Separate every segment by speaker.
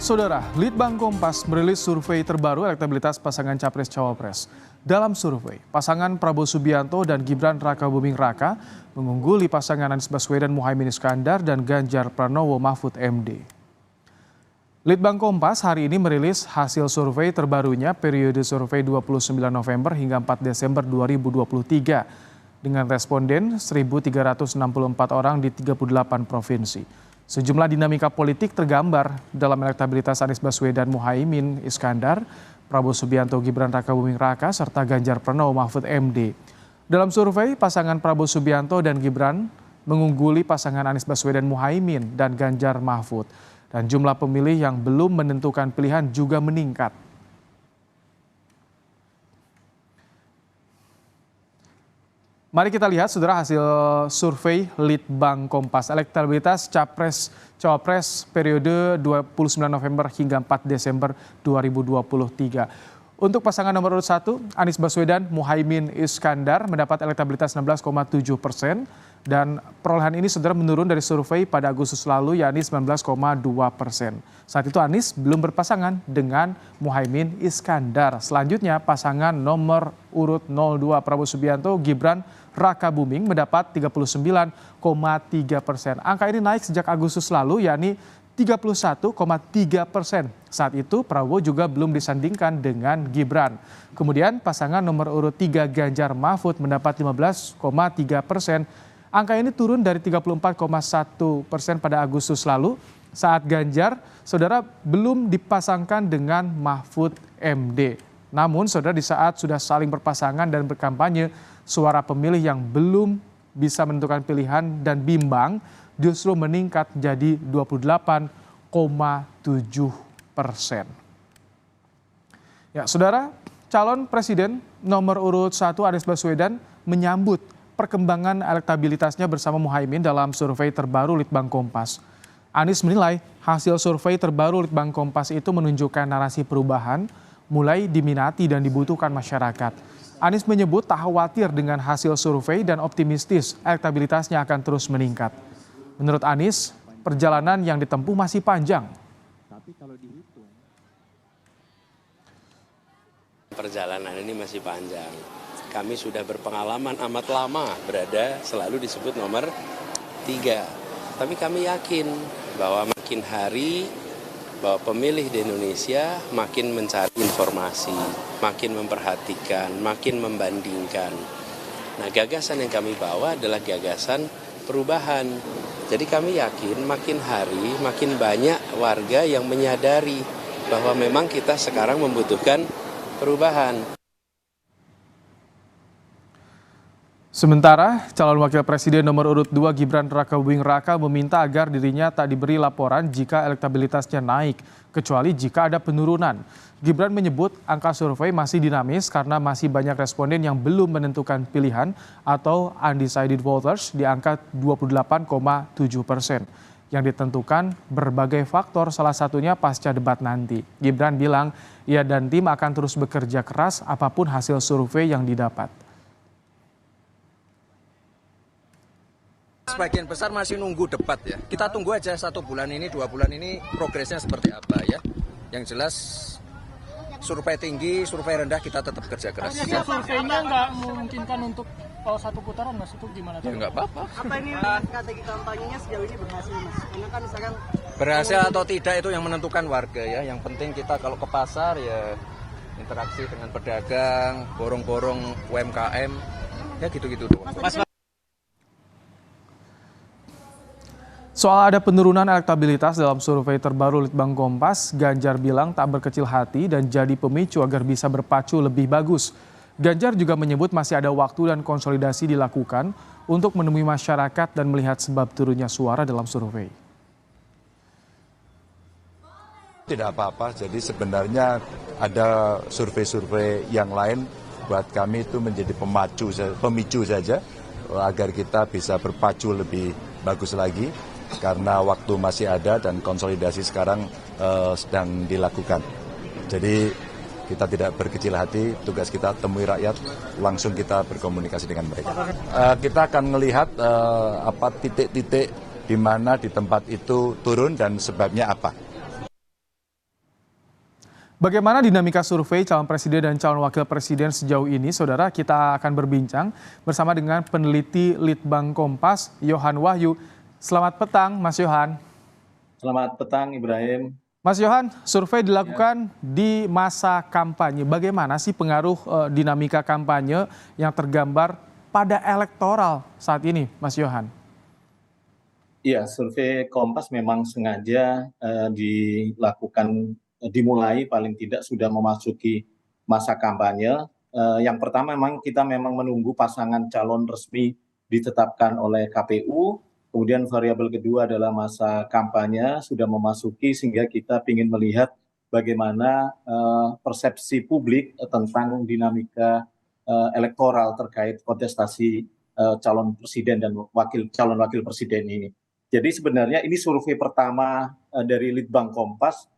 Speaker 1: Saudara, Litbang Kompas merilis survei terbaru elektabilitas pasangan Capres-Cawapres. Dalam survei, pasangan Prabowo Subianto dan Gibran Rakabuming Raka mengungguli pasangan Anies Baswedan Muhaimin Iskandar dan Ganjar Pranowo Mahfud MD. Litbang Kompas hari ini merilis hasil survei terbarunya periode survei 29 November hingga 4 Desember 2023 dengan responden 1.364 orang di 38 provinsi. Sejumlah dinamika politik tergambar dalam elektabilitas Anies Baswedan Muhaimin Iskandar, Prabowo Subianto Gibran Rakabuming Raka, serta Ganjar Pranowo Mahfud MD. Dalam survei, pasangan Prabowo Subianto dan Gibran mengungguli pasangan Anies Baswedan Muhaimin dan Ganjar Mahfud. Dan jumlah pemilih yang belum menentukan pilihan juga meningkat. Mari kita lihat saudara hasil survei Litbang Kompas. Elektabilitas Capres-Cawapres periode 29 November hingga 4 Desember 2023. Untuk pasangan nomor urut 1, Anies Baswedan Muhaimin Iskandar mendapat elektabilitas 16,7%. Dan perolehan ini saudara menurun dari survei pada Agustus lalu yakni 19,2%. Saat itu Anies belum berpasangan dengan Muhaimin Iskandar. Selanjutnya pasangan nomor urut 02 Prabowo Subianto Gibran Rakabuming mendapat 39,3%. Angka ini naik sejak Agustus lalu yakni 31,3%. Saat itu Prabowo juga belum disandingkan dengan Gibran. Kemudian pasangan nomor urut 3 Ganjar Mahfud mendapat 15,3%. Angka ini turun dari 34,1% pada Agustus lalu saat Ganjar, saudara, belum dipasangkan dengan Mahfud MD. Namun, saudara, di saat sudah saling berpasangan dan berkampanye, suara pemilih yang belum bisa menentukan pilihan dan bimbang justru meningkat jadi 28,7%. Ya, saudara, calon presiden nomor urut 1 Anies Baswedan menyambut perkembangan elektabilitasnya bersama Muhaimin dalam survei terbaru Litbang Kompas. Anies menilai hasil survei terbaru Litbang Kompas itu menunjukkan narasi perubahan mulai diminati dan dibutuhkan masyarakat. Anies menyebut tak khawatir dengan hasil survei dan optimistis elektabilitasnya akan terus meningkat. Menurut Anies, perjalanan yang ditempuh masih panjang. Tapi kalau dihitung,
Speaker 2: perjalanan ini masih panjang. Kami sudah berpengalaman amat lama berada selalu disebut nomor 3. Tapi kami yakin bahwa makin hari bahwa pemilih di Indonesia makin mencari informasi, makin memperhatikan, makin membandingkan. Nah, gagasan yang kami bawa adalah gagasan perubahan. Jadi kami yakin makin hari makin banyak warga yang menyadari bahwa memang kita sekarang membutuhkan perubahan.
Speaker 1: Sementara calon wakil presiden nomor urut 2 Gibran Rakabuming Raka meminta agar dirinya tak diberi laporan jika elektabilitasnya naik, kecuali jika ada penurunan. Gibran menyebut angka survei masih dinamis karena masih banyak responden yang belum menentukan pilihan atau undecided voters di angka 28,7%. Yang ditentukan berbagai faktor, salah satunya pasca debat nanti. Gibran bilang ia dan tim akan terus bekerja keras apapun hasil survei yang didapat.
Speaker 3: Sebagian besar masih nunggu debat ya. Kita tunggu aja 1 bulan ini, 2 bulan ini progresnya seperti apa ya. Yang jelas survei tinggi, survei rendah kita tetap kerja keras.
Speaker 4: Artinya surveinya nggak memungkinkan untuk satu putaran mas, itu gimana?
Speaker 3: Ya nggak apa-apa.
Speaker 5: Apa ini strategi kampanyenya sejauh ini berhasil mas? Karena kan misalkan
Speaker 3: berhasil atau tidak itu yang menentukan warga ya. Yang penting kita kalau ke pasar ya interaksi dengan pedagang, borong-borong UMKM, ya gitu-gitu doang.
Speaker 1: Soal ada penurunan elektabilitas dalam survei terbaru Litbang Kompas, Ganjar bilang tak berkecil hati dan jadi pemicu agar bisa berpacu lebih bagus. Ganjar juga menyebut masih ada waktu dan konsolidasi dilakukan untuk menemui masyarakat dan melihat sebab turunnya suara dalam survei.
Speaker 6: Tidak apa-apa, jadi sebenarnya ada survei-survei yang lain buat kami itu menjadi pemicu saja agar kita bisa berpacu lebih bagus lagi. Karena waktu masih ada dan konsolidasi sekarang sedang dilakukan. Jadi kita tidak berkecil hati, tugas kita temui rakyat, langsung kita berkomunikasi dengan mereka. Kita akan melihat apa titik-titik di mana di tempat itu turun dan sebabnya apa.
Speaker 1: Bagaimana dinamika survei calon presiden dan calon wakil presiden sejauh ini, Saudara? Kita akan berbincang bersama dengan peneliti Litbang Kompas, Yohan Wahyu. Selamat petang, Mas Yohan.
Speaker 7: Selamat petang, Ibrahim.
Speaker 1: Mas Yohan, survei dilakukan di masa kampanye. Bagaimana sih pengaruh dinamika kampanye yang tergambar pada elektoral saat ini, Mas Yohan?
Speaker 7: Iya, survei Kompas memang sengaja dimulai paling tidak sudah memasuki masa kampanye. Yang pertama kita memang menunggu pasangan calon resmi ditetapkan oleh KPU. Kemudian variabel kedua adalah masa kampanye sudah memasuki sehingga kita ingin melihat bagaimana persepsi publik tentang dinamika elektoral terkait kontestasi calon presiden dan calon wakil presiden ini. Jadi sebenarnya ini survei pertama dari Litbang Kompas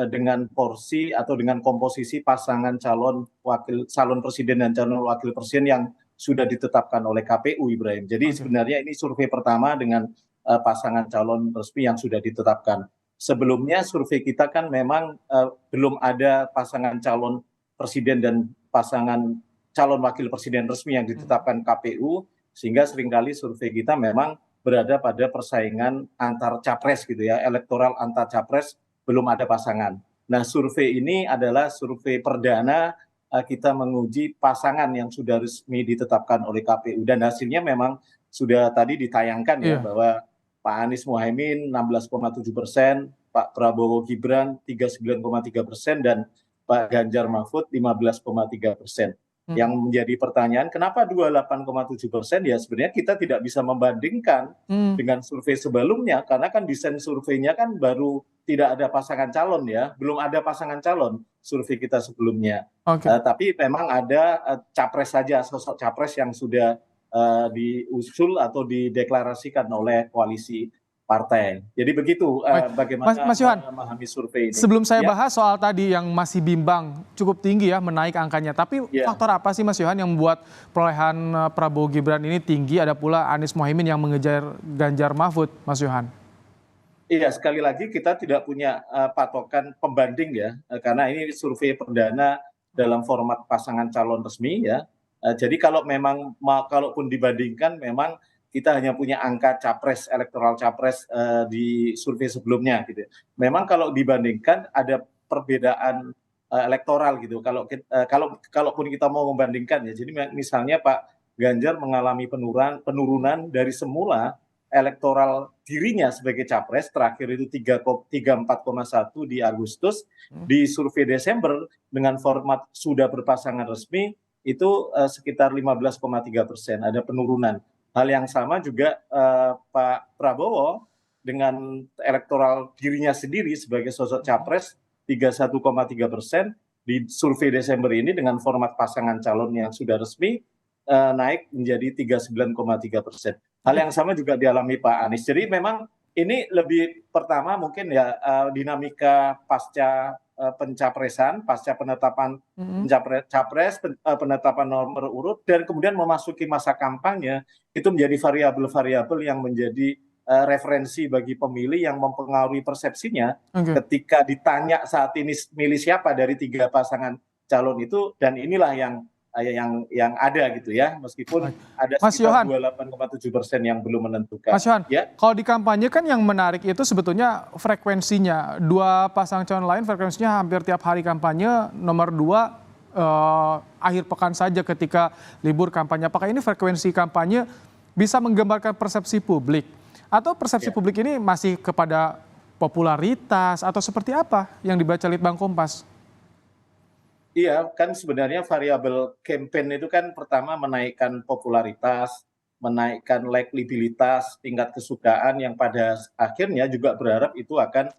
Speaker 7: dengan porsi atau dengan komposisi pasangan calon presiden dan calon wakil presiden yang sudah ditetapkan oleh KPU, Ibrahim. Jadi sebenarnya ini survei pertama dengan pasangan calon resmi yang sudah ditetapkan. Sebelumnya survei kita kan memang belum ada pasangan calon presiden dan pasangan calon wakil presiden resmi yang ditetapkan KPU, sehingga seringkali survei kita memang berada pada persaingan antar capres gitu ya, elektoral antar capres, belum ada pasangan. Nah, survei ini adalah survei perdana kita menguji pasangan yang sudah resmi ditetapkan oleh KPU, dan hasilnya memang sudah tadi ditayangkan ya, bahwa Pak Anies Muhaimin 16,7%, Pak Prabowo Gibran 39,3%, dan Pak Ganjar Mahfud 15,3%. Yang menjadi pertanyaan, kenapa 28,7%? Ya sebenarnya kita tidak bisa membandingkan dengan survei sebelumnya, karena kan desain surveinya kan baru tidak ada pasangan calon ya, belum ada pasangan calon survei kita sebelumnya. Tapi memang ada capres saja, sosok capres yang sudah diusul atau dideklarasikan oleh koalisi partai. Jadi begitu bagaimana
Speaker 1: Mas Yohan,
Speaker 7: memahami survei ini.
Speaker 1: Sebelum saya bahas soal tadi yang masih bimbang, cukup tinggi ya menaik angkanya. Tapi faktor apa sih Mas Yohan yang membuat perolehan Prabowo Gibran ini tinggi? Ada pula Anies Muhaimin yang mengejar Ganjar Mahfud, Mas Yohan.
Speaker 7: Iya, sekali lagi kita tidak punya patokan pembanding ya, karena ini survei perdana dalam format pasangan calon resmi ya. Jadi kalau memang kalaupun dibandingkan, memang kita hanya punya angka capres, elektoral capres di survei sebelumnya gitu. Memang kalau dibandingkan ada perbedaan elektoral gitu. Kalaupun kita mau membandingkan ya, jadi misalnya Pak Ganjar mengalami penurunan dari semula elektoral dirinya sebagai capres terakhir itu 34,1 di Agustus, di survei Desember dengan format sudah berpasangan resmi itu sekitar 15,3%, ada penurunan. Hal yang sama juga Pak Prabowo dengan elektoral dirinya sendiri sebagai sosok capres 31,3%, di survei Desember ini dengan format pasangan calon yang sudah resmi naik menjadi 39,3%. Hal yang sama juga dialami Pak Anies. Jadi memang ini lebih pertama mungkin ya dinamika pasca pencapresan, pasca penetapan capres, penetapan nomor urut, dan kemudian memasuki masa kampanye, itu menjadi variabel-variabel yang menjadi referensi bagi pemilih yang mempengaruhi persepsinya ketika ditanya saat ini milih siapa dari 3 pasangan calon itu, dan inilah yang ada gitu ya, meskipun ada sekitar 28,7% yang belum menentukan.
Speaker 1: Mas Yohan,
Speaker 7: ya?
Speaker 1: Kalau di kampanye kan yang menarik itu sebetulnya frekuensinya. 2 pasangan calon lain frekuensinya hampir tiap hari kampanye, nomor 2 akhir pekan saja ketika libur kampanye. Apakah ini frekuensi kampanye bisa menggambarkan persepsi publik? Atau persepsi publik ini masih kepada popularitas atau seperti apa yang dibaca Litbang Kompas?
Speaker 7: Iya, kan sebenarnya variabel campaign itu kan pertama menaikkan popularitas, menaikkan likabilitas, tingkat kesukaan yang pada akhirnya juga berharap itu akan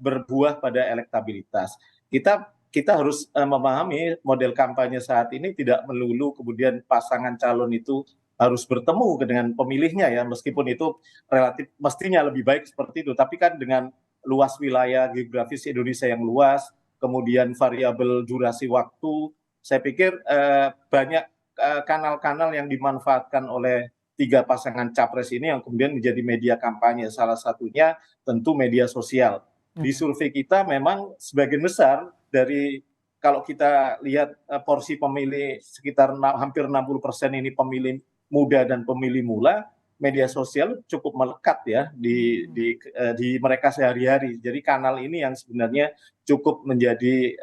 Speaker 7: berbuah pada elektabilitas. Kita harus memahami model kampanye saat ini tidak melulu kemudian pasangan calon itu harus bertemu dengan pemilihnya ya, meskipun itu relatif mestinya lebih baik seperti itu, tapi kan dengan luas wilayah geografis Indonesia yang luas, kemudian variabel durasi waktu, saya pikir banyak kanal-kanal yang dimanfaatkan oleh 3 pasangan capres ini yang kemudian menjadi media kampanye. Salah satunya tentu media sosial. Di survei kita memang sebagian besar dari kalau kita lihat porsi pemilih sekitar hampir 60% ini pemilih muda dan pemilih mula, media sosial cukup melekat ya di mereka sehari-hari. Jadi kanal ini yang sebenarnya cukup menjadi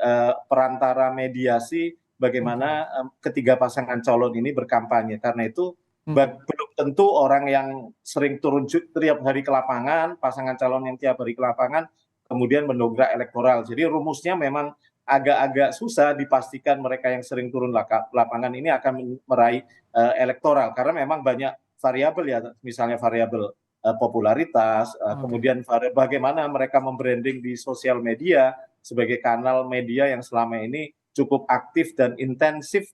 Speaker 7: perantara mediasi bagaimana ketiga pasangan calon ini berkampanye. Karena itu belum tentu orang yang sering turun tiap hari ke lapangan, pasangan calon yang tiap hari ke lapangan, kemudian mendongkrak elektoral. Jadi rumusnya memang agak-agak susah dipastikan mereka yang sering turun lapangan ini akan meraih elektoral. Karena memang banyak variabel ya, misalnya variabel popularitas, kemudian bagaimana mereka membranding di sosial media sebagai kanal media yang selama ini cukup aktif dan intensif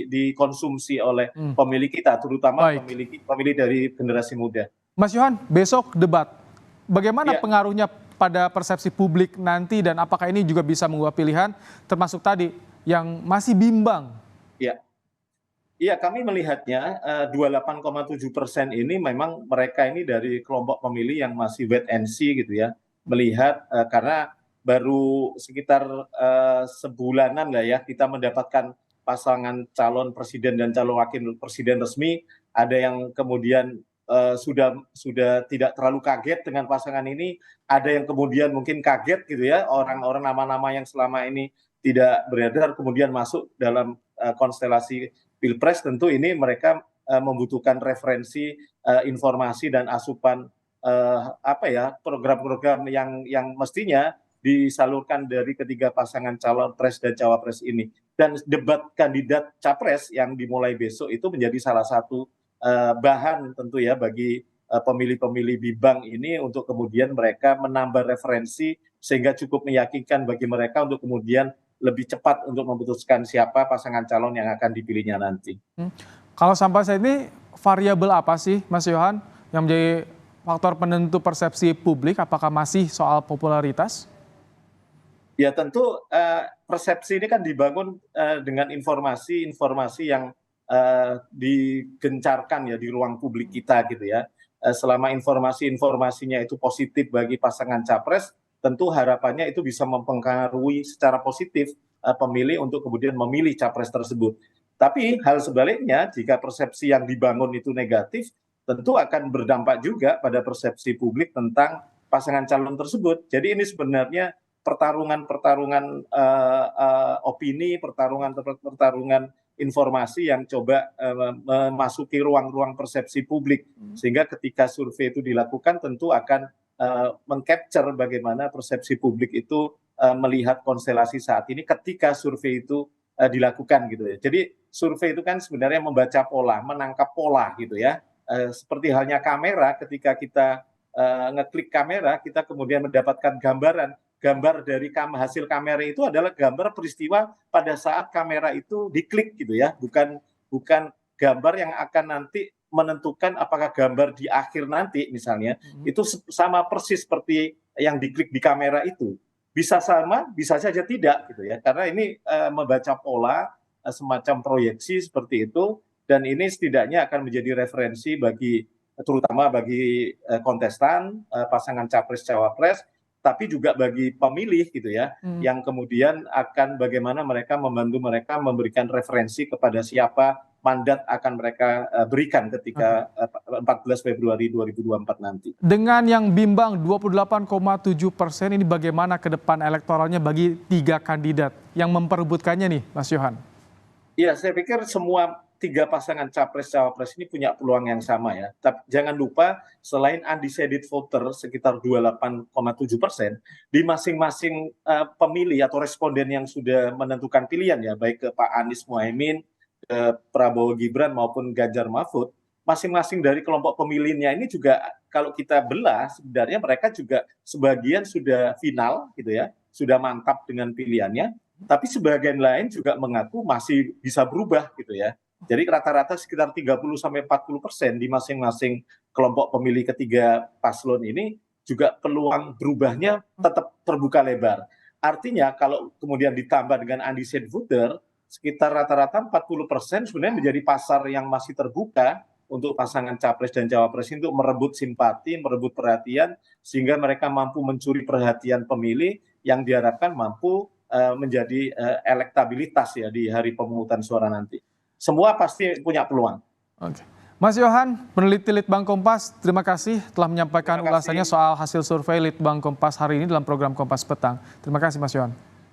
Speaker 7: dikonsumsi oleh pemilih kita, terutama pemilih dari generasi muda.
Speaker 1: Mas Yohan, besok debat, bagaimana pengaruhnya pada persepsi publik nanti dan apakah ini juga bisa mengubah pilihan, termasuk tadi yang masih bimbang?
Speaker 7: Iya, kami melihatnya 28,7% ini memang mereka ini dari kelompok pemilih yang masih wait and see gitu ya. Melihat karena baru sekitar sebulanan lah ya kita mendapatkan pasangan calon presiden dan calon wakil presiden resmi. Ada yang kemudian sudah tidak terlalu kaget dengan pasangan ini. Ada yang kemudian mungkin kaget gitu ya, orang-orang nama-nama yang selama ini tidak beredar kemudian masuk dalam konstelasi Pilpres. Tentu ini mereka membutuhkan referensi informasi dan asupan program-program yang mestinya disalurkan dari ketiga pasangan calon pres dan cawapres ini. Dan debat kandidat capres yang dimulai besok itu menjadi salah satu bahan tentu ya bagi pemilih-pemilih bimbang ini untuk kemudian mereka menambah referensi sehingga cukup meyakinkan bagi mereka untuk kemudian lebih cepat untuk memutuskan siapa pasangan calon yang akan dipilihnya nanti.
Speaker 1: Kalau sampai saat ini variabel apa sih Mas Yohan yang menjadi faktor penentu persepsi publik? Apakah masih soal popularitas?
Speaker 7: Ya tentu persepsi ini kan dibangun dengan informasi yang digencarkan ya di ruang publik kita gitu ya. Selama informasinya itu positif bagi pasangan capres, tentu harapannya itu bisa mempengaruhi secara positif pemilih untuk kemudian memilih capres tersebut. Tapi hal sebaliknya, jika persepsi yang dibangun itu negatif, tentu akan berdampak juga pada persepsi publik tentang pasangan calon tersebut. Jadi ini sebenarnya pertarungan opini, pertarungan informasi yang coba memasuki ruang-ruang persepsi publik. Sehingga ketika survei itu dilakukan tentu akan mengcapture bagaimana persepsi publik itu melihat konstelasi saat ini ketika survei itu dilakukan gitu ya. Jadi survei itu kan sebenarnya membaca pola, menangkap pola gitu ya. Seperti halnya kamera, ketika kita ngeklik kamera, kita kemudian mendapatkan gambar dari hasil kamera itu adalah gambar peristiwa pada saat kamera itu diklik gitu ya, bukan gambar yang akan nanti menentukan apakah gambar di akhir nanti misalnya itu sama persis seperti yang diklik di kamera itu. Bisa sama, bisa saja tidak gitu ya. Karena ini membaca pola semacam proyeksi seperti itu, dan ini setidaknya akan menjadi referensi terutama bagi kontestan pasangan capres cawapres, tapi juga bagi pemilih gitu ya, yang kemudian akan bagaimana mereka membantu mereka memberikan referensi kepada siapa mandat akan mereka berikan ketika 14 Februari 2024 nanti.
Speaker 1: Dengan yang bimbang 28,7% ini bagaimana ke depan elektoralnya bagi tiga kandidat yang memperebutkannya nih Mas Yohan?
Speaker 7: Iya, saya pikir semua tiga pasangan capres-cawapres ini punya peluang yang sama ya. Tapi jangan lupa selain undecided voter sekitar 28,7%, di masing-masing pemilih atau responden yang sudah menentukan pilihan ya, baik ke Pak Anies Mohaimin, ke Prabowo Gibran maupun Ganjar Mahfud, masing-masing dari kelompok pemilihnya ini juga kalau kita belah sebenarnya mereka juga sebagian sudah final gitu ya, sudah mantap dengan pilihannya, tapi sebagian lain juga mengaku masih bisa berubah gitu ya. Jadi rata-rata sekitar 30-40% di masing-masing kelompok pemilih ketiga paslon ini juga peluang berubahnya tetap terbuka lebar. Artinya kalau kemudian ditambah dengan undecided voter, sekitar rata-rata 40% sebenarnya menjadi pasar yang masih terbuka untuk pasangan capres dan cawapres untuk merebut simpati, merebut perhatian, sehingga mereka mampu mencuri perhatian pemilih yang diharapkan mampu menjadi elektabilitas ya di hari pemungutan suara nanti. Semua pasti punya peluang.
Speaker 1: Oke. Mas Yohan, peneliti Litbang Kompas, terima kasih telah menyampaikan ulasannya soal hasil survei Litbang Kompas hari ini dalam program Kompas Petang. Terima kasih Mas Yohan.